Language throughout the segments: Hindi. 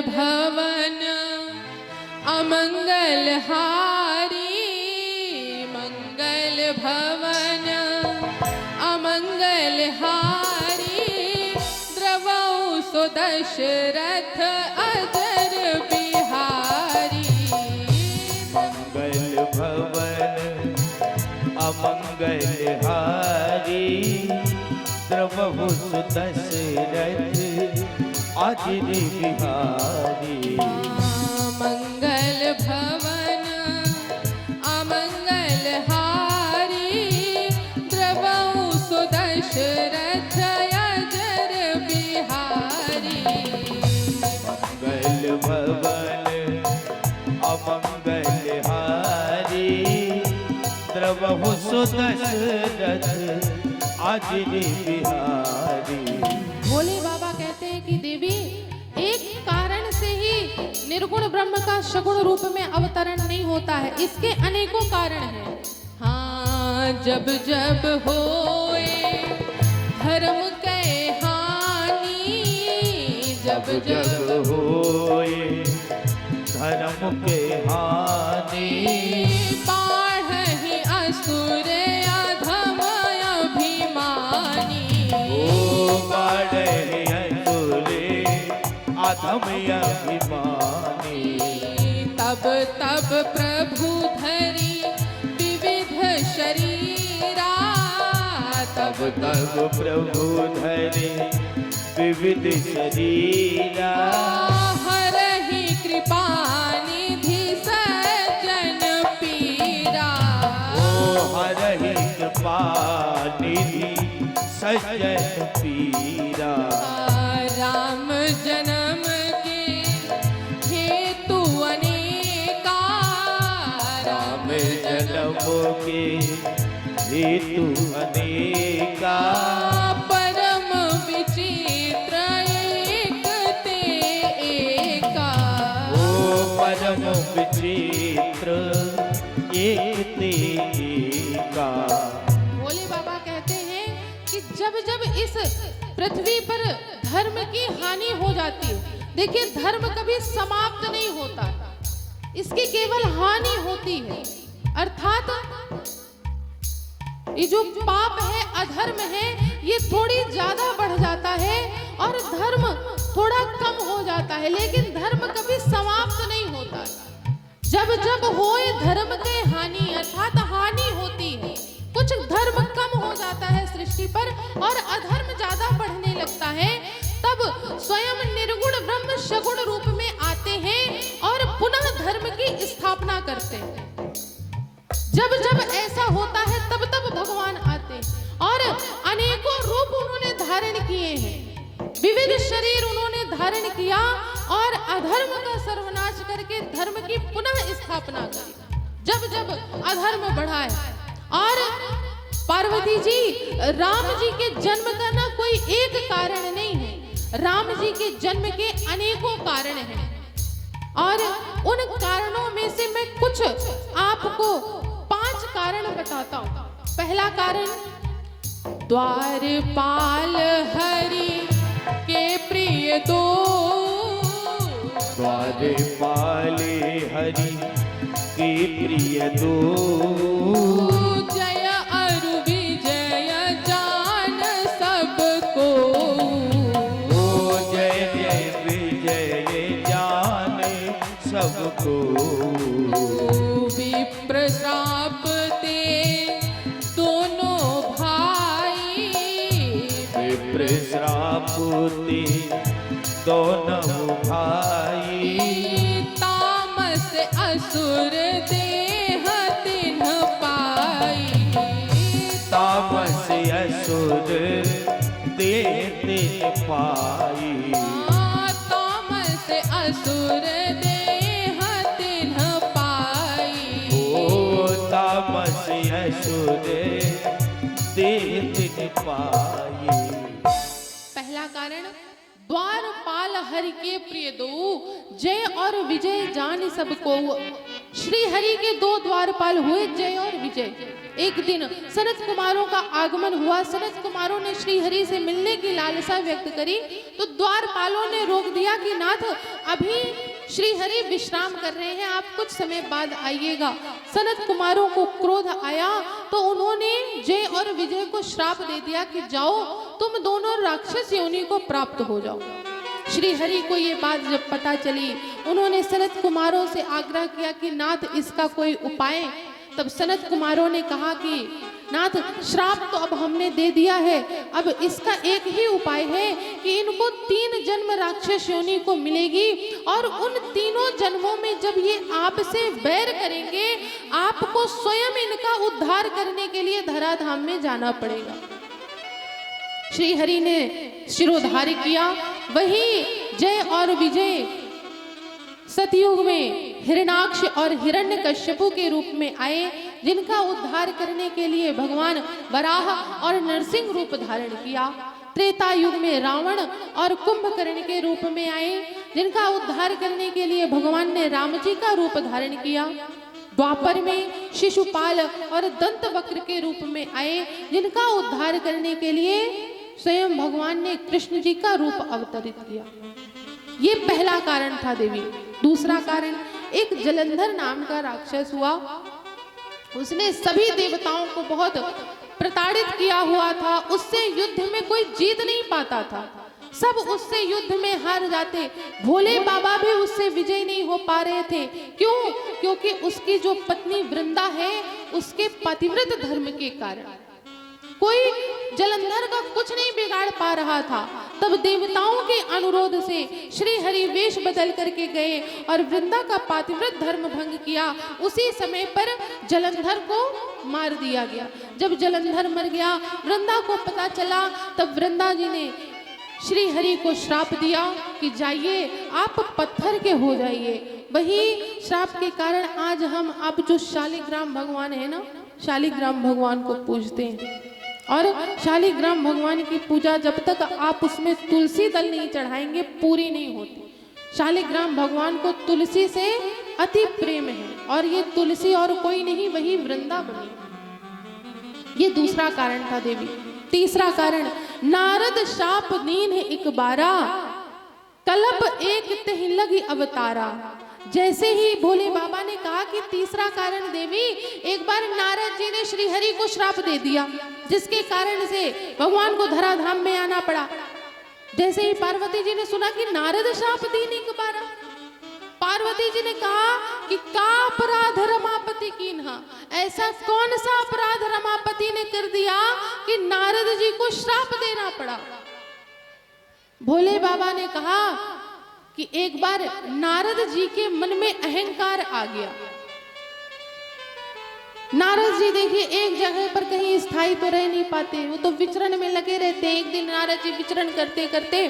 भवन अमंगल हारी, मंगल भवन अमंगल हारी, द्रवौ सो दशरथ अजर बिहारी। मंगल भवन अमंगल हारी, द्रवहु सो दशरथ अजर बिहारी। मंगल भवन अमंगल हारी, द्रवौ सो दशरथ अजर बिहारी। मंगल भवन अमंगल हारी, द्रवहु सो दशरथ अजर बिहारी। भोले बाबा कहते हैं कि देवी एक कारण से ही निर्गुण ब्रह्म का सगुण रूप में अवतरण नहीं होता है, इसके अनेकों कारण हैं। हाँ, जब जब होए धर्म के हानि, जब जब होए धर्म के हानि, बाढ़हि असुर अधम अभिमानी। बाढ़हि असुर अधम अभिमानी। तब तब प्रभु धरी विविध शरीरा, तब तब प्रभु धरे विविध शरीरा, हरहि कृपा निधि सज्जन पीरा। ओ हरहि कृपा निधि सज्जन पीरा। राम जन्म के हेतु अनेका, राम जन्म के हेतु अनेका, परम विचित्र एक ते एका। ओ परम विचित्र एक ते एका। भोले बाबा कहते हैं कि जब जब इस पृथ्वी पर धर्म की हानि हो जाती है, देखिए धर्म कभी समाप्त नहीं होता, इसकी केवल हानि होती है। अर्थात ये जो पाप है, अधर्म है, ये थोड़ी ज्यादा बढ़ जाता है और धर्म थोड़ा कम हो जाता है, लेकिन धर्म कभी समाप्त नहीं होता। जब जब होए धर्म के हानि, अर्थात हानि होती है, कुछ धर्म कम हो जाता है सृष्टि पर और अधर्म ज्यादा बढ़ने लगता है, तब स्वयं निर्गुण ब्रह्म सगुण रूप में आते हैं और पुनः धर्म की स्थापना करते हैं। जब जब ऐसा होता है तब तब भगवान आते और अनेकों रूप उन्होंने धारण किए हैं, विविध शरीर उन्होंने धारण किया और अधर्म का सर्वनाश करके धर्म की पुनः स्थापना करी। जब जब अधर्म बढ़ा है और पार्वती जी, राम जी के जन्म का ना कोई एक कारण नहीं है, राम जी के जन्म के अनेकों कारण हैं और उन कारणों में से मैं कुछ आपको 5 कारण बताता हूं। पहला कारण, द्वारपाल हरि के प्रिय दो, द्वारपाल हरि के प्रिय दो, जय अरु विजय जान सबको। ओ जय जय विजय जान सबको। विप्र श्राप ते दोनों भाई, विप्र श्राप ते दोनों भाई, तामस असुर देह तिन्ह पाई। तामस असुर देह तिन्ह पाई। तामस असुर देह तिन्ह पाई। ओ तामस असुर देह तिन्ह पाई। पहला कारण, द्वारपाल हरि के प्रिय दो, जय और विजय जान सबको। श्री हरि के दो द्वारपाल हुए, जय और विजय। एक दिन सनत कुमारों का आगमन हुआ। सनत कुमारों ने श्री हरि से मिलने की लालसा व्यक्त करी तो द्वारपालों ने रोक दिया कि नाथ, अभी श्री हरि विश्राम कर रहे हैं, आप कुछ समय बाद आइएगा। सनत कुमारों को क्रोध आया तो उन्होंने जय और विजय को श्राप दे दिया कि जाओ, तुम दोनों राक्षस योनि को प्राप्त हो जाओ। श्री हरि को ये बात जब पता चली, उन्होंने सनत कुमारों से आग्रह किया कि नाथ, इसका कोई उपाय। तब सनत कुमारों ने कहा कि नाथ, श्राप तो अब हमने दे दिया है, अब इसका एक ही उपाय है कि इनको 3 जन्म राक्षस योनि को मिलेगी और उन तीनों जन्मों में जब ये आपसे बैर करेंगे, आपको स्वयं इनका उद्धार करने के लिए धराधाम में जाना पड़ेगा। श्री हरि ने शिरोधार्य किया। वही जय और विजय सतयुग में हिरणाक्ष और हिरण्यकश्यपु के रूप में आए, जिनका उद्धार करने के लिए भगवान वराह और नरसिंह रूप धारण किया। त्रेता युग में रावण और कुंभकर्ण के रूप में आए, जिनका उद्धार करने के लिए भगवान ने राम जी का रूप धारण किया। द्वापर में शिशुपाल और दंतवक्र के रूप में आए, जिनका उद्धार करने के लिए स्वयं भगवान ने कृष्ण जी का रूप अवतरित किया। ये पहला कारण था देवी। दूसरा कारण, एक जलंधर नाम का राक्षस हुआ। उसने सभी देवताओं को बहुत प्रताड़ित किया हुआ था। उससे युद्ध में कोई जीत नहीं पाता था, सब उससे युद्ध में हार जाते। भोले बाबा भी उससे विजय नहीं हो पा रहे थे। क्यों? क्योंकि उसकी जो पत्नी वृंदा है, उसके पतिव्रत धर्म के कारण कोई जलंधर का कुछ नहीं बिगाड़ पा रहा था। तब देवताओं के अनुरोध से श्री हरि वेश बदल करके गए और वृंदा का पातिव्रत धर्म भंग किया। उसी समय पर जलंधर को मार दिया गया। जब जलंधर मर गया, वृंदा को पता चला, तब वृंदा जी ने श्री हरि को श्राप दिया कि जाइए, आप पत्थर के हो जाइए। वही श्राप के कारण आज हम अब जो शालिग्राम भगवान है ना, शालिग्राम भगवान को पूजते हैं। और शालिग्राम भगवान की पूजा जब तक आप उसमें तुलसी दल नहीं चढ़ाएंगे, पूरी नहीं होती। शालिग्राम भगवान को तुलसी से अति प्रेम है और ये तुलसी और कोई नहीं, वही वृंदा बनी। ये दूसरा कारण था देवी। तीसरा कारण, नारद शाप दीन एक बारा, कलप एक तह लगी अवतारा। जैसे ही भोले बाबा ने कहा कि तीसरा कारण देवी, एक बार नारद जी ने श्री हरि को श्राप दे दिया, जिसके कारण से भगवान को धराधाम में आना पड़ा। जैसे ही पार्वती जी ने सुना कि नारद शाप दीन एक बारा, पार्वती जी ने कहा कि का अपराध रमापति कीन्हा, ऐसा कौन सा अपराध रमापति ने कर दिया कि नारद जी को श्राप देना पड़ा। भोले बाबा ने कहा कि एक बार नारद जी के मन में अहंकार आ गया। नारद जी देखिए, एक जगह पर कहीं स्थायी तो रह नहीं पाते, वो तो विचरण में लगे रहते हैं। एक दिन नारद जी विचरण करते करते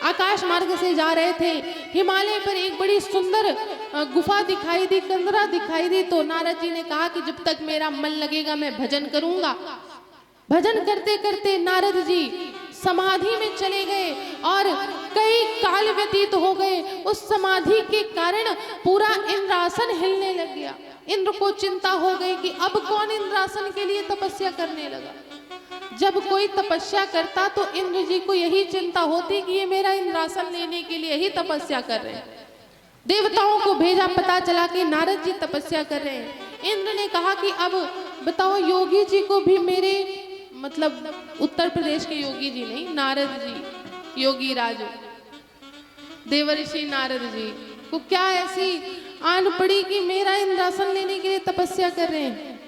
आकाश मार्ग से जा रहे थे। हिमालय पर एक बड़ी सुंदर गुफा दिखाई दी, कंदरा दिखाई दी। तो नारद जी ने कहा कि जब तक मेरा मन लगेगा मैं भजन करूंगा। भजन करते करते नारद जी समाधि में चले गए और कई काल व्यतीत हो गए। उस समाधि के कारण पूरा इंद्रासन हिलने लग गया। इंद्र को चिंता हो गई कि अब कौन इंद्रासन के लिए तपस्या करने लगा। जब कोई तपस्या करता तो इंद्र जी को यही चिंता होती कि ये मेरा इंद्रासन लेने के लिए ही तपस्या कर रहे हैं। देवताओं को भेजा, पता चला कि नारद जी तपस्या कर रहे हैं। इंद्र ने कहा कि अब बताओ, योगी जी को भी मेरे, मतलब उत्तर प्रदेश के योगी जी नहीं, नारद जी, योगी राज देवर्षि नारद जी को क्या ऐसी आन पड़ी कि मेरा इंद्रासन लेने के लिए तपस्या कर रहे हैं।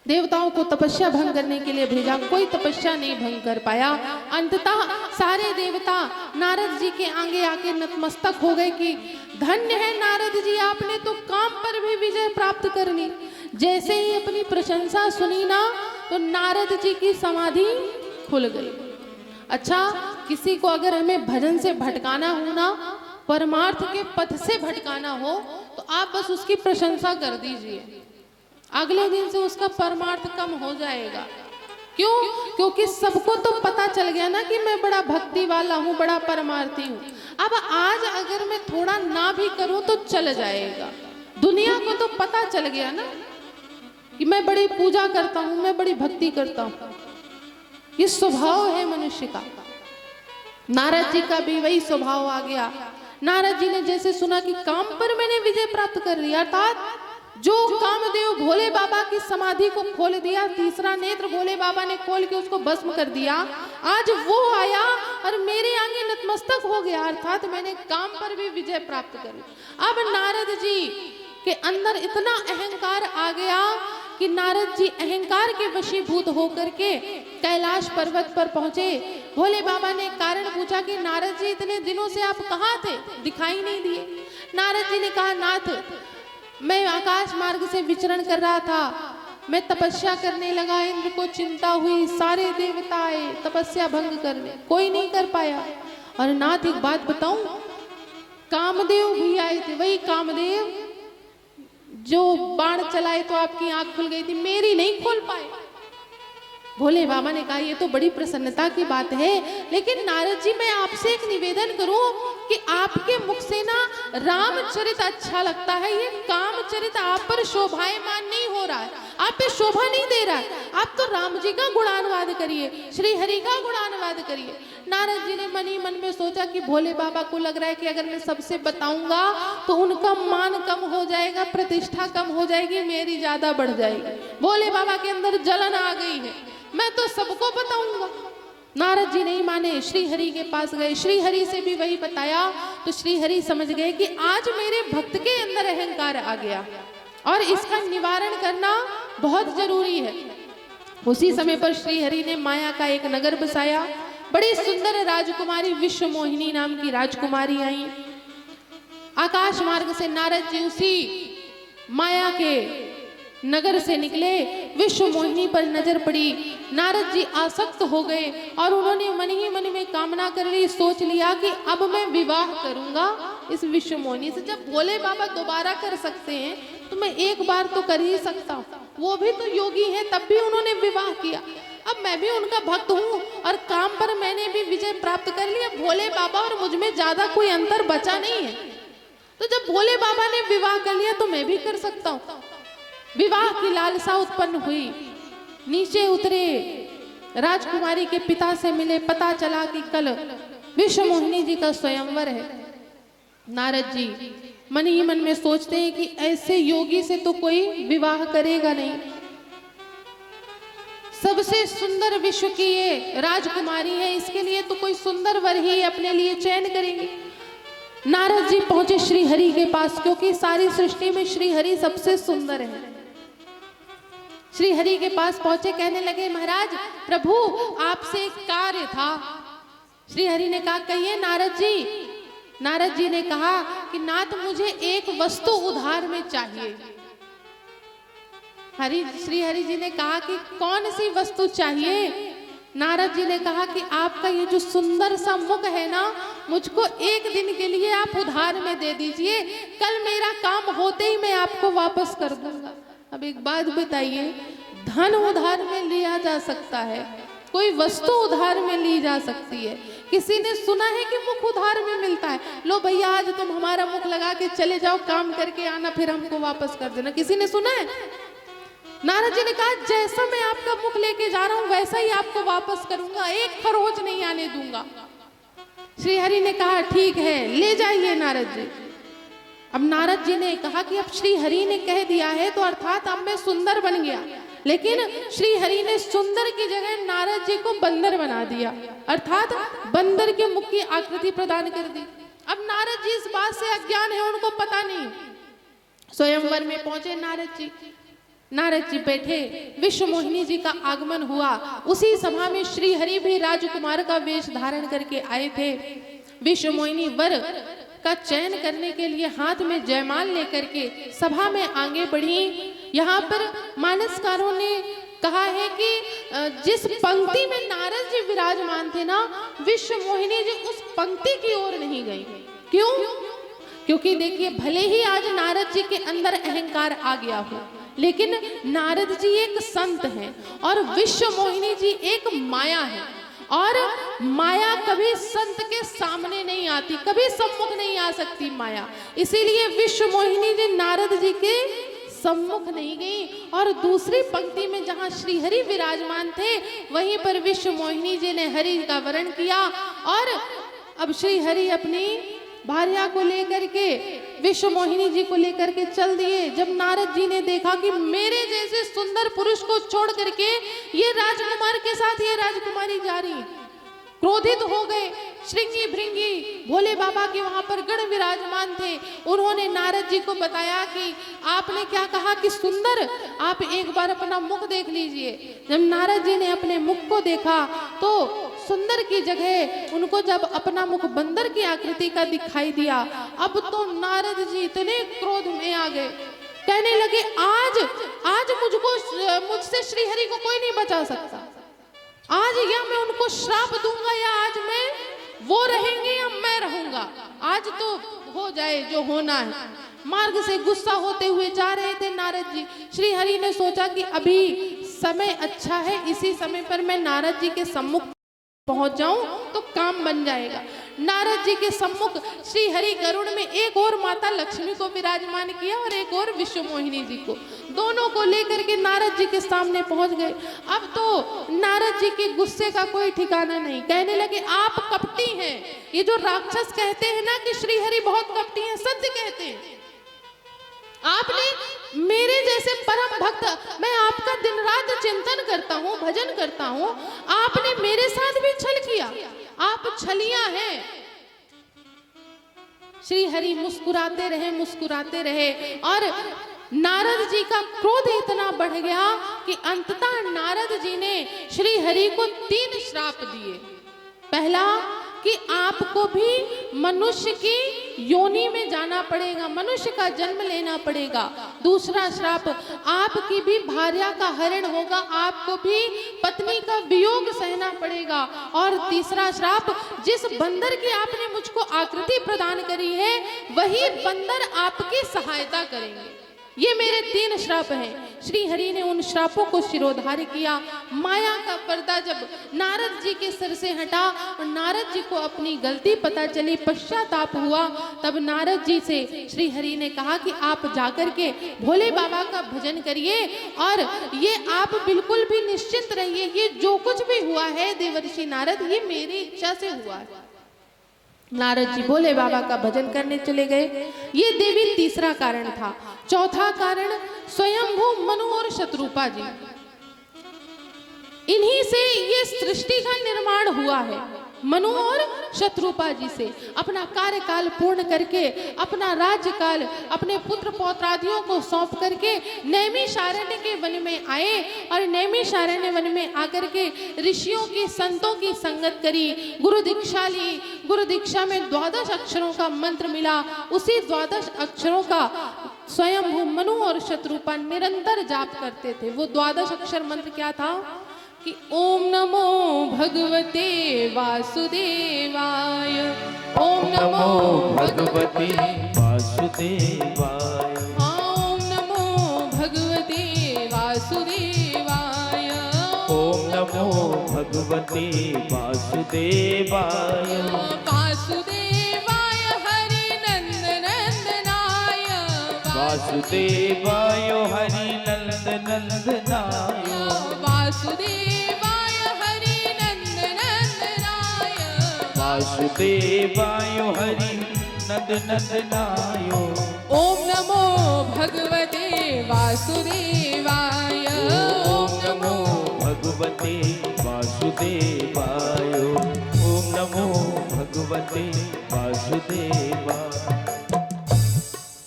देवताओं को तपस्या भंग करने के लिए भेजा, कोई तपस्या नहीं भंग कर पाया। अंततः सारे देवता नारद जी के आगे आके नतमस्तक हो गए कि धन्य है नारद जी, आपने तो काम पर भी विजय प्राप्त कर ली। जैसे ही अपनी प्रशंसा सुनी ना, तो नारद जी की समाधि खुल गई। अच्छा, किसी को अगर हमें भजन से भटकाना हो ना, परमार्थ के पथ से भटकाना हो, तो आप बस उसकी प्रशंसा कर दीजिए, अगले दिन से उसका परमार्थ कम हो जाएगा। क्यों? क्योंकि सबको तो पता चल गया ना कि मैं बड़ा भक्ति वाला हूँ, बड़ा परमार्थी हूँ। अब आज अगर मैं थोड़ा ना भी करूँ तो चल जाएगा। दुनिया को तो पता चल गया ना कि मैं बड़ी पूजा करता हूं, मैं बड़ी भक्ति करता हूं। ये स्वभाव है मनुष्य का। नारद जी का भी वही स्वभाव आ गया। नारद जी ने जैसे सुना कि काम पर मैंने विजय प्राप्त कर लिया, अर्थात जो कामदेव भोले बाबा की समाधि को खोल दिया, तीसरा नेत्र भोले बाबा ने खोल के उसको भस्म कर दिया, आज वो आया और मेरे आगे नतमस्तक हो गया, अर्थात मैंने काम पर भी विजय प्राप्त कर लिया। अब नारद जी के अंदर इतना अहंकार आ गया कि नारद जी अहंकार के वशीभूत होकर के कैलाश पर्वत पर पहुंचे। भोले बाबा ने कारण पूछा कि नारद जी इतने दिनों से आप कहाँ थे, दिखाई नहीं दिए। नारद जी ने कहा, नाथ मैं आकाश मार्ग से विचरण कर रहा था, मैं तपस्या करने लगा, इंद्र को चिंता हुई, सारे देवता आए तपस्या भंग करने, कोई नहीं कर पाया। और नाथ एक बात बताऊं, कामदेव भी आए थे, वही कामदेव जो बाण चलाए तो आपकी आंख खुल गई थी, मेरी नहीं खोल पाए। भोले बाबा ने कहा, ये तो बड़ी प्रसन्नता की बात है, लेकिन नारद जी मैं आपसे एक निवेदन करूं कि आपके मुख से ना रामचरित अच्छा लगता है, ये कामचरित आप पर शोभायमान नहीं हो रहा है, आप पे शोभा नहीं दे रहा है। आप तो राम जी का गुणानुवाद करिए, श्री हरि का गुणानुवाद करिए। नारद जी ने मन ही मन में सोचा कि भोले बाबा को लग रहा है कि अगर मैं सबसे बताऊंगा तो उनका मान कम हो जाएगा, प्रतिष्ठा कम हो जाएगी, मेरी ज्यादा बढ़ जाएगी। भोले बाबा के अंदर जलन आ गई है, मैं तो सबको बताऊंगा। नारद जी नहीं माने, श्री हरि के पास गए, श्री हरि से भी वही बताया तो श्री हरि समझ गए कि आज मेरे भक्त के अंदर अहंकार आ गया और इसका निवारण करना बहुत जरूरी है। उसी समय पर श्री हरि ने माया का एक नगर बसाया। बड़ी सुंदर राजकुमारी विश्व मोहिनी नाम की राजकुमारी आई। आकाश मार्ग से नारद जी उसी माया के नगर से निकले, विश्व मोहिनी पर नजर पड़ी, नारद जी आसक्त हो गए और उन्होंने मन ही मन में कामना कर ली, सोच लिया कि अब मैं विवाह करूंगा इस विश्व मोहिनी से। जब भोले बाबा दोबारा कर सकते हैं तो मैं एक बार तो कर ही सकता हूँ, वो भी तो योगी है, तब भी उन्होंने विवाह किया। अब मैं भी उनका भक्त हूँ और काम पर मैंने भी विजय प्राप्त कर लिया, भोले बाबा और मुझ में ज्यादा कोई अंतर बचा नहीं है। तो जब भोले बाबा ने विवाह कर लिया तो मैं भी कर सकता हूँ। विवाह की लालसा उत्पन्न हुई, नीचे उतरे, राजकुमारी के पिता से मिले, पता चला कि कल विश्व मोहिनी जी का स्वयंवर है। नारद जी मन ही मन में सोचते हैं कि ऐसे योगी से तो कोई विवाह करेगा नहीं, सबसे सुंदर विश्व की ये राजकुमारी है, इसके लिए तो कोई सुंदर वर ही अपने लिए चयन करेंगे। नारद जी पहुंचे श्री हरि के पास, क्योंकि सारी सृष्टि में श्री हरि सबसे सुंदर है। श्री हरि के पास पहुंचे, कहने लगे, महाराज प्रभु आपसे एक कार्य था। श्री हरि ने कहा, कहिए नारद जी। नारद जी ने कहा कि नाथ मुझे एक वस्तु उधार में चाहिए। श्री हरि जी ने कहा कि कौन सी वस्तु चाहिए? नारद जी ने कहा कि आपका ये जो सुंदर सा मुख है ना, मुझको एक दिन के लिए आप उधार में दे दीजिए, कल मेरा काम होते ही मैं आपको वापस कर दूंगा। अब एक बात बताइए, धन उधार में लिया जा सकता है, कोई वस्तु उधार में ली जा सकती है? किसी ने सुना है कि मुख उधार में मिलता है? लो भैया आज तुम हमारा मुख लगा के चले जाओ, काम करके आना, फिर हमको वापस कर देना, किसी ने सुना है? नारद जी ने कहा, जैसा मैं आपका मुख लेके जा रहा हूं वैसा ही आपको वापस करूंगा, एक खरोच नहीं आने दूंगा। श्री हरि ने कहा, ठीक है ले जाइए नारद जी। अब नारद जी ने कहा कि अब श्री हरि ने कह दिया है तो अर्थात अब मैं सुंदर बन गया, लेकिन श्री हरि ने सुंदर की जगह नारद जी को बंदर बना दिया, अर्थात बंदर के मुख की आकृति प्रदान कर दी। अब नारद जी इस बात से अज्ञान है, उनको पता नहीं। स्वयंवर में पहुंचे नारद जी, नारद जी बैठे, विश्व मोहिनी जी का आगमन हुआ। उसी सभा में श्री हरि भी राजकुमार का वेश धारण करके आए थे। विश्व मोहिनी वर का चयन करने के लिए हाथ में जयमाल लेकर के सभा में आगे बढ़ी। यहाँ पर मानसकारों ने कहा है कि जिस पंक्ति में नारद जी विराजमान थे ना, विश्व मोहिनी जी उस पंक्ति की ओर नहीं गई। क्यों? क्योंकि देखिए, भले ही आज नारद जी के अंदर अहंकार आ गया हो, लेकिन नारद जी एक संत हैं और विश्व मोहिनी जी एक माया है। और माया कभी संत के सामने नहीं आती, कभी सम्मुख नहीं आ सकती माया। इसीलिए विश्व मोहिनी जी नारद जी के सम्मुख नहीं गई। और दूसरी पंक्ति में जहां श्री हरि विराजमान थे, वहीं पर विश्व मोहिनी जी ने हरि का वरण किया। और अब श्री हरि अपनी भार्या को लेकर के, विश्व मोहिनी जी को लेकर के चल दिए। जब नारद जी ने देखा कि मेरे जैसे सुंदर पुरुष को छोड़ करके ये राजकुमार के साथ ये राजकुमारी जा रही, क्रोधित हो गए। श्रृंगी भृंगी भोले बाबा के वहां पर गण विराजमान थे। उन्होंने नारद जी को बताया कि आपने क्या कहा कि सुंदर, आप एक बार अपना मुख देख लीजिए। जब नारद जी ने अपने मुख को देखा तो सुंदर की जगह उनको जब अपना मुख बंदर की आकृति का दिखाई दिया, अब तो नारद जी इतने क्रोध में आ गए, कहने लगे आज मुझसे श्री हरि को कोई नहीं बचा सकता। आज या मैं उनको श्राप दूंगा, या आज मैं वो रहेंगे या मैं रहूंगा। आज तो हो जाए जो होना है। मार्ग से गुस्सा होते हुए जा रहे थे नारद जी। श्री हरि ने सोचा कि अभी समय अच्छा है, इसी समय पर मैं नारद जी के सम्मुख पहुंच जाऊं तो काम बन जाएगा। नारद जी के सम्मुख श्री हरि गरुड़ में एक और माता लक्ष्मी को विराजमान किया और एक और विश्व मोहिनी जी को, दोनों को लेकर के नारद जी के सामने पहुंच गए। अब तो नारद जी के गुस्से का कोई ठिकाना नहीं, कहने लगे आप कपटी हैं। ये जो राक्षस कहते हैं ना कि श्री हरि बहुत कपटी हैं, सत्य कहते हैं। आपने मेरे जैसे परम भक्त, मैं आपका दिन रात चिंतन करता हूँ, भजन करता हूँ, आपने मेरे साथ भी छल किया, आप छलियां हैं। श्री हरि मुस्कुराते रहे और नारद जी का क्रोध इतना बढ़ गया कि अंततः नारद जी ने श्री हरि को 3 श्राप दिए। पहला कि आपको भी मनुष्य की योनि में जाना पड़ेगा, मनुष्य का जन्म लेना पड़ेगा। दूसरा श्राप, आपकी भी भार्या का हरण होगा, आपको भी पत्नी का वियोग सहना पड़ेगा। और तीसरा श्राप, जिस बंदर की आपने मुझको आकृति प्रदान करी है, वही बंदर आपकी सहायता करेंगे। ये मेरे 3 श्राप हैं। श्री हरि ने उन श्रापों को शिरोधार्य किया। माया का पर्दा जब नारद जी के सिर से हटा और नारद जी को अपनी गलती पता चली, पश्चाताप हुआ, तब नारद जी से श्री हरि ने कहा कि आप जाकर के भोले बाबा का भजन करिए और ये आप बिल्कुल भी निश्चिंत रहिए, ये जो कुछ भी हुआ है देवर्षि नारद, ये मेरी इच्छा से हुआ है। नारद जी भोले बाबा का भजन करने चले गए। ये देवी तीसरा कारण था। चौथा कारण स्वयंभू मनु और शत्रुपा जी, इन्हीं से ये सृष्टि का निर्माण हुआ है। मनु और शत्रुपा जी से अपना कार्यकाल पूर्ण करके, अपना राज्यकाल अपने पुत्र पौत्रादियों को सौंप करके नैमिषारण्य के वन में आए और नैमिषारण्य वन में आकर के ऋषियों की, संतों की संगत करी, गुरु दीक्षा ली। गुरु दीक्षा में 12 अक्षरों का मंत्र मिला। उसी 12 अक्षरों का स्वयंभू मनु और शत्रुपा निरंतर जाप करते थे। वो 12 अक्षर मंत्र क्या था कि ओम नमो भगवते वासुदेवाय, ओम नमो भगवते वासुदेवाय, ओम नमो भगवते वासुदेवाय, ओम नमो भगवते वासुदेवाय, वासुदेवाय हरि नंदनाय, वासुदेवाय हरि नंदनाय, वासुदेवाय हरि नंदनाय, वासुदेवाय हरि नंदनाय। ओम नमो भगवते वासुदेवाय, ओम नमो भगवते वासुदेवाय, ओम नमो भगवते वासुदेवाय।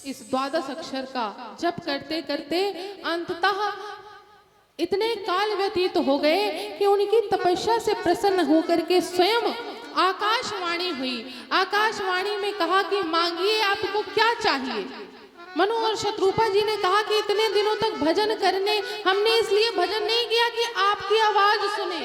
इस 12 अक्षर का जप करते करते अंततः इतने काल व्यतीत हो गए कि उनकी तपस्या से प्रसन्न होकर के स्वयं आकाशवाणी हुई। आकाशवाणी में कहा कि मांगिए, आपको क्या चाहिए। मनु और शत्रुपा जी ने कहा कि इतने दिनों तक भजन करने, हमने इसलिए भजन नहीं किया कि आपकी आवाज सुने,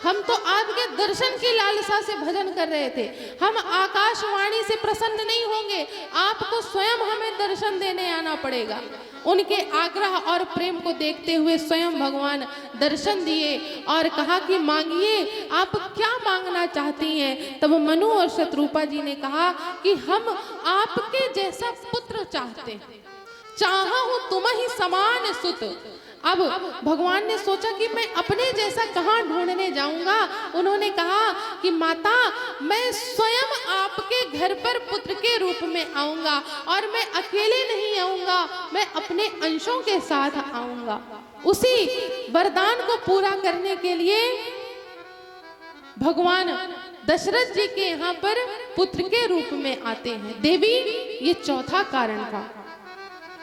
हम तो आपके दर्शन की लालसा से भजन कर रहे थे। हम आकाशवाणी से प्रसन्न नहीं होंगे, आपको स्वयं हमें दर्शन देने आना पड़ेगा। उनके आग्रह और प्रेम को देखते हुए स्वयं भगवान दर्शन दिए और कहा कि मांगिए, आप क्या मांगना चाहती हैं। तब मनु और शत्रुपा जी ने कहा कि हम आपके जैसा पुत्र चाहते हैं, चाहूं तुम ही समान सुत। अब भगवान ने सोचा कि मैं अपने जैसा कहाँ ढूंढने जाऊंगा। उन्होंने कहा कि माता, मैं स्वयं आपके घर पर पुत्र के रूप में आऊंगा और मैं अकेले नहीं आऊंगा, मैं अपने अंशों के साथ आऊंगा। उसी वरदान को पूरा करने के लिए भगवान दशरथ जी के यहाँ पर पुत्र के रूप में आते हैं। देवी, ये चौथा कारण था।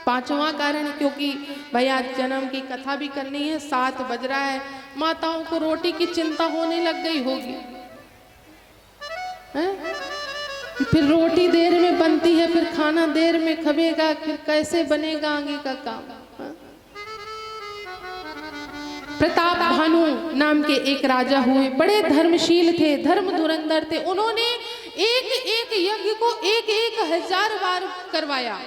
पांचवा कारण, क्योंकि भैया जन्म की कथा भी करनी है, 7 बज रहा है, माताओं को रोटी की चिंता होने लग गई होगी, फिर रोटी देर में बनती है, फिर खाना देर में खबेगा, फिर कैसे बनेगा आगे का काम। प्रताप भानु नाम के एक राजा हुए, बड़े धर्मशील थे, धर्म धुरंधर थे। उन्होंने एक एक यज्ञ को 1,000 बार करवाया।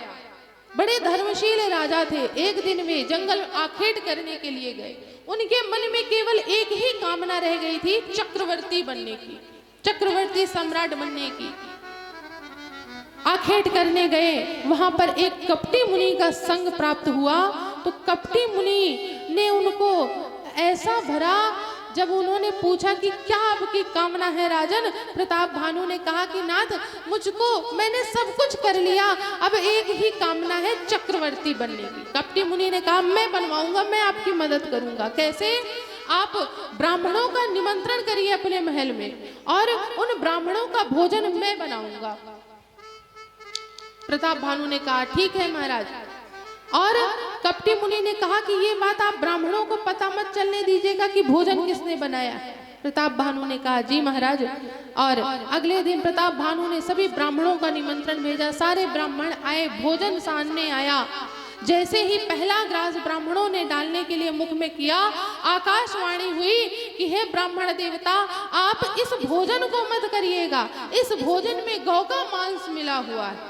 बड़े धर्मशील राजा थे। एक दिन वे जंगल आखेट करने के लिए गए। उनके मन में केवल एक ही कामना रह गई थी, चक्रवर्ती बनने की, चक्रवर्ती सम्राट बनने की। आखेट करने गए, वहां पर एक कपटी मुनि का संग प्राप्त हुआ। तो कपटी मुनि ने उनको ऐसा भरा, जब उन्होंने पूछा कि क्या आपकी कामना है राजन, प्रताप भानु ने कहा कि नाथ, मुझको, मैंने सब कुछ कर लिया, अब एक ही कामना है, चक्रवर्ती बनने की। कपटी मुनि ने कहा मैं बनवाऊंगा, मैं आपकी मदद करूंगा। कैसे? आप ब्राह्मणों का निमंत्रण करिए अपने महल में और उन ब्राह्मणों का भोजन मैं बनाऊंगा। प्रताप भानु ने कहा ठीक है महाराज। और कपटी मुनि ने कहा कि ये बात आप ब्राह्मणों को पता मत चलने दीजिएगा कि भोजन किसने बनाया। प्रताप भानु ने कहा जी महाराज। और अगले दिन प्रताप भानु ने सभी ब्राह्मणों का निमंत्रण भेजा। सारे ब्राह्मण आए, भोजन सामने आया। जैसे ही पहला ग्रास ब्राह्मणों ने डालने के लिए मुख में किया, आकाशवाणी हुई कि हे ब्राह्मण देवता, आप इस भोजन को मत करिएगा, इस भोजन में गौ का मांस मिला हुआ है।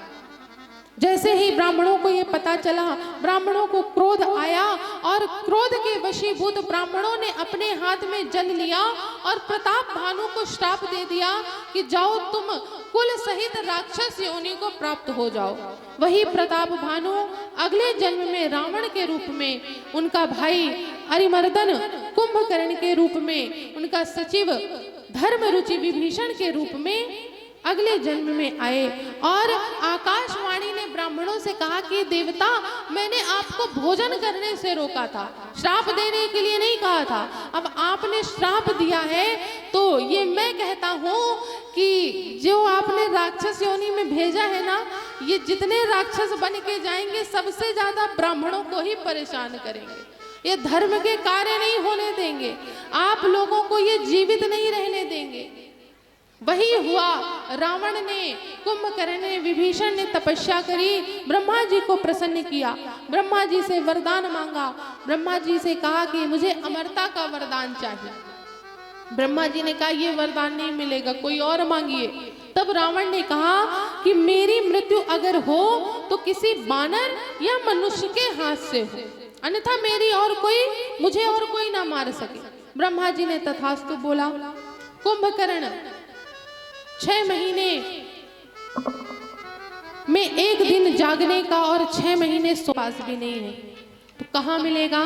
जैसे ही ब्राह्मणों को ये पता चला, ब्राह्मणों को क्रोध आया और क्रोध के वशीभूत ब्राह्मणों ने अपने हाथ में जल लिया और प्रताप भानु को श्राप दे दिया कि जाओ तुम कुल सहित राक्षस योनि को प्राप्त हो जाओ। वही प्रताप भानु अगले जन्म में रावण के रूप में, उनका भाई अरिमर्दन कुंभकर्ण के रूप में, उनका सचिव धर्मरुचि विभीषण के रूप में अगले जन्म में आए। और आकाशवाणी ने ब्राह्मणों से कहा कि देवता, मैंने आपको भोजन करने से रोका था, श्राप देने के लिए नहीं कहा था। अब आपने श्राप दिया है तो ये मैं कहता हूँ कि जो आपने राक्षस योनि में भेजा है ना, ये जितने राक्षस बन के जाएंगे सबसे ज्यादा ब्राह्मणों को ही परेशान करेंगे। ये धर्म के कार्य नहीं होने देंगे, आप लोगों को ये जीवित नहीं रहने देंगे। वही हुआ। रावण ने, कुंभकर्ण ने, विभीषण ने तपस्या करी, ब्रह्मा जी को प्रसन्न किया, ब्रह्मा जी से वरदान मांगा। ब्रह्मा जी से कहा कि मुझे अमरता का वरदान चाहिए। ब्रह्मा जी ने कहा ये वरदान नहीं मिलेगा, कोई और मांगिए। तब रावण ने कहा कि मेरी मृत्यु अगर हो तो किसी बानर या मनुष्य के हाथ से हो, अन्यथा मेरी और कोई, मुझे और कोई ना मार सके। ब्रह्मा जी ने तथास्तु बोला। कुंभकर्ण 6 महीने में एक दिन जागने का और 6 महीने पास भी नहीं है, तो कहाँ मिलेगा?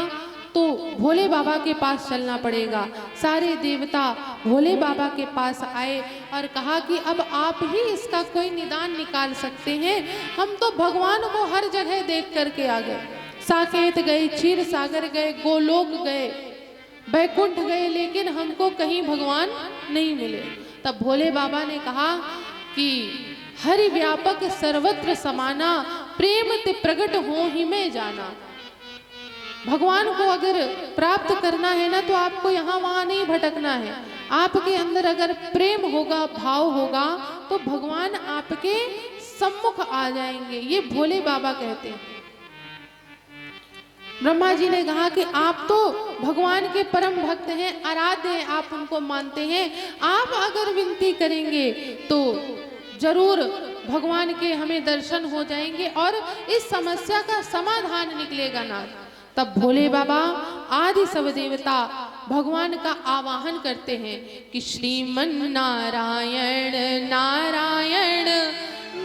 तो भोले बाबा के पास चलना पड़ेगा। सारे देवता भोले बाबा के पास आए और कहा कि अब आप ही इसका कोई निदान निकाल सकते हैं। हम तो भगवान को हर जगह देख करके आ गए, साकेत गए, क्षीर सागर गए, गोलोक गए, बैकुंठ गए, लेकिन हमको कहीं भगवान नहीं मिले। तब भोले बाबा ने कहा कि हरि व्यापक सर्वत्र समाना, प्रेम ते प्रकट हो ही में जाना। भगवान को अगर प्राप्त करना है ना, तो आपको यहाँ वहाँ नहीं भटकना है। आपके अंदर अगर प्रेम होगा, भाव होगा, तो भगवान आपके सम्मुख आ जाएंगे। ये भोले बाबा कहते हैं। ब्रह्मा जी ने कहा कि आप तो भगवान के परम भक्त हैं, आराध्य हैं, आप उनको मानते हैं, आप अगर विनती करेंगे तो जरूर भगवान के हमें दर्शन हो जाएंगे और इस समस्या का समाधान निकलेगा नाथ। तब भोले बाबा आदि सब देवता भगवान का आवाहन करते हैं कि श्रीमन नारायण नारायण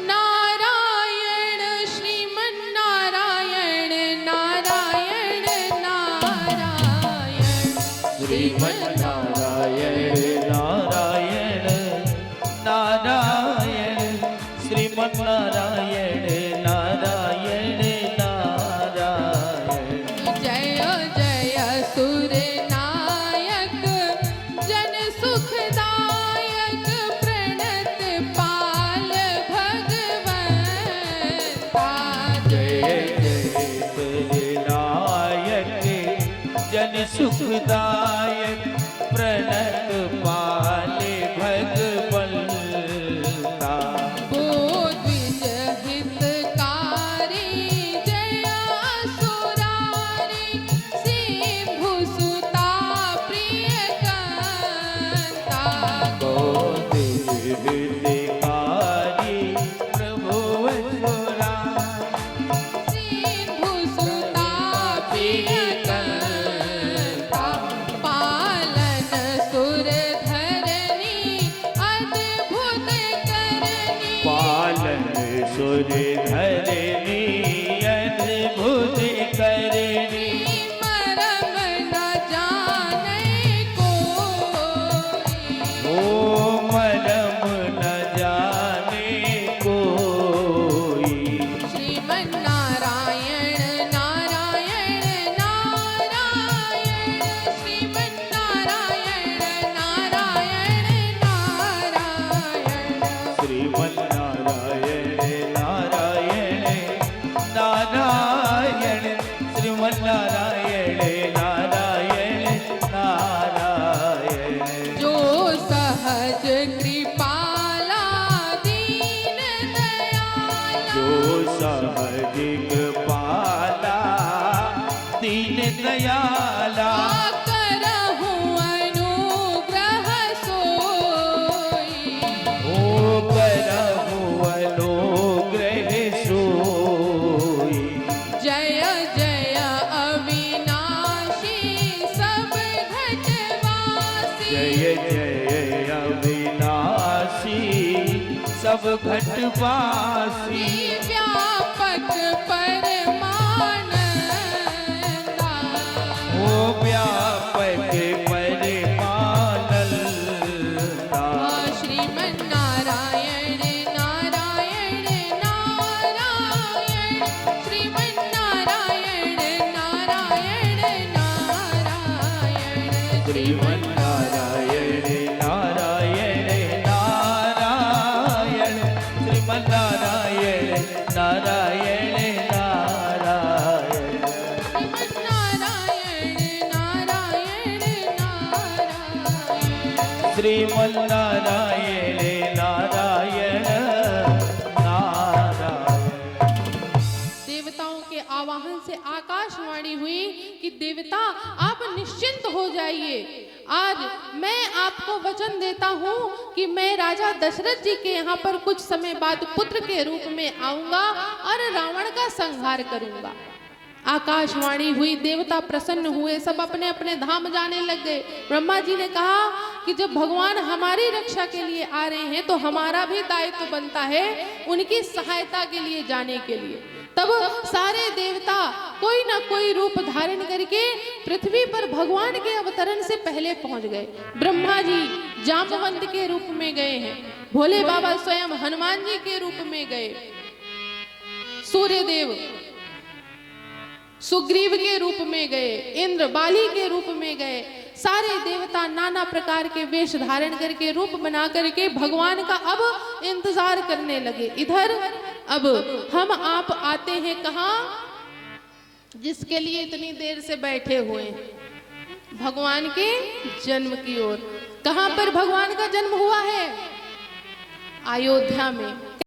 नारायण, श्रीमन नारायण नारायण नारायण, श्रीमन नारायण नारायण नारायण, श्रीमन नारायण नारायण नारायण। जय जय सुर नायक जन सुखदायक, प्रणत पाल भगवंता। जय जय सुरनायक जन सुखदायक, प्रणत पाले भगवंता। बोद्विज हितकारी जया सुरारी, सिंधुसुता प्रियकांता। हृदयकारी प्रभु सिंधुसुता प्रियकांता, पालन सुर धरनी अद्भुत करनी। पालन सुर धरनी अद्भुत करनी। मरम न जाने कोई, ओ मरम न जाने कोई। श्रीमन नारायण नारायण नारायण, श्रीमन नारायण नारायण नारायण। श्रीमन नारायण नारायण नारायण, श्रीमन नारायण नारायण नारायण। जो सहज कृपाला दीन दयाला, जो सहजिक पाला दीन दयाला, करहूँ अनुग्रह सोई। ओ करहु अनुग्रह सोई। जय जय अविनाशी सब घटवासी, जय जय अविनाशी सब घटवासी। व्यापक परमानंदा। ओ व्यापक परिपालनता। श्रीमन नारायण नारायण नारायण, श्रीमन नारायण नारायण नारायण। श्रीमन नारायण नारायण नारायण, श्रीमन नारायण नारायण नारायण। श्रीमन नारायण नारायण नारायण। श्रीमन नारायण नारायण नारायण। देवताओं के आवाहन से आकाशवाणी हुई कि देवता आप निश्चिंत हो जाइए। आज मैं आपको वचन देता हूँ कि मैं राजा दशरथ जी के यहाँ पर कुछ समय बाद पुत्र के रूप में आऊंगा और रावण का संहार करूंगा। आकाशवाणी हुई, देवता प्रसन्न हुए, सब अपने अपने धाम जाने लग गए। ब्रह्मा जी ने कहा कि जब भगवान हमारी रक्षा के लिए आ रहे हैं तो हमारा भी दायित्व बनता है उनकी सहायता के लिए जाने के लिए। तब सारे देवता कोई ना कोई रूप धारण करके पृथ्वी पर भगवान के अवतरण से पहले पहुंच गए। ब्रह्मा जी जामवंत के रूप में गए हैं, भोले बाबा स्वयं हनुमान जी के रूप में गए, सूर्यदेव सुग्रीव के रूप में गए, इंद्र बाली के रूप में गए। सारे देवता नाना प्रकार के वेश धारण करके रूप बना करके भगवान का अब इंतजार करने लगे। इधर अब हम आप आते हैं कहाँ, जिसके लिए इतनी देर से बैठे हुए हैं, भगवान के जन्म की ओर। कहाँ पर भगवान का जन्म हुआ है? अयोध्या में।